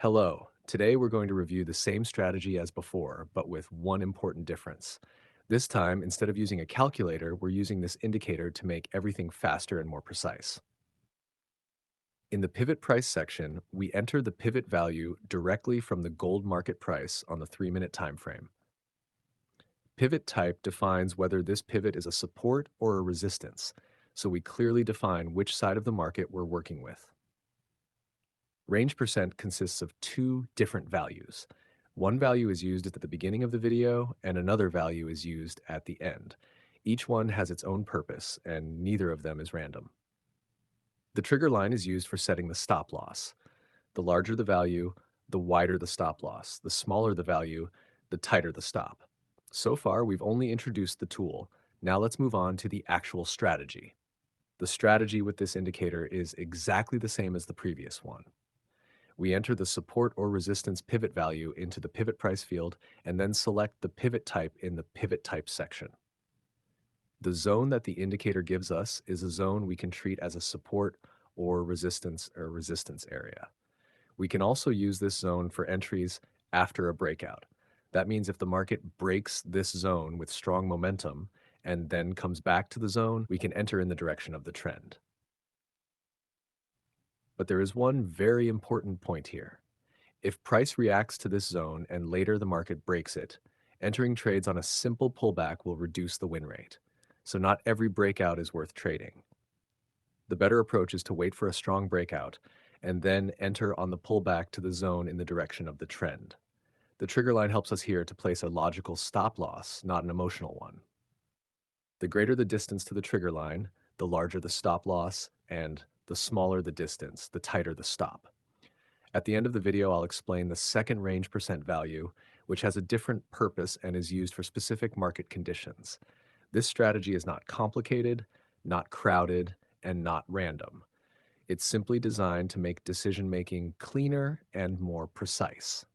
Hello. Today we're going to review the same strategy as before, but with one important difference. This time, instead of using a calculator, we're using this indicator to make everything faster and more precise. In the pivot price section, we enter the pivot value directly from the gold market price on the 3-minute time frame. Pivot type defines whether this pivot is a support or a resistance, so we clearly define which side of the market we're working with. Range percent consists of two different values. One value is used at the beginning of the video, and another value is used at the end. Each one has its own purpose, and neither of them is random. The trigger line is used for setting the stop loss. The larger the value, the wider the stop loss. The smaller the value, the tighter the stop. So far, we've only introduced the tool. Now let's move on to the actual strategy. The strategy with this indicator is exactly the same as the previous one. We enter the support or resistance pivot value into the pivot price field and then select the pivot type in the pivot type section. The zone that the indicator gives us is a zone we can treat as a support or resistance area. We can also use this zone for entries after a breakout. That means if the market breaks this zone with strong momentum and then comes back to the zone, we can enter in the direction of the trend. But there is one very important point here. If price reacts to this zone and later the market breaks it, entering trades on a simple pullback will reduce the win rate. So not every breakout is worth trading. The better approach is to wait for a strong breakout and then enter on the pullback to the zone in the direction of the trend. The trigger line helps us here to place a logical stop loss, not an emotional one. The greater the distance to the trigger line, the larger the stop loss, and the smaller the distance, the tighter the stop. At the end of the video, I'll explain the second range percent value, which has a different purpose and is used for specific market conditions. This strategy is not complicated, not crowded, and not random. It's simply designed to make decision-making cleaner and more precise.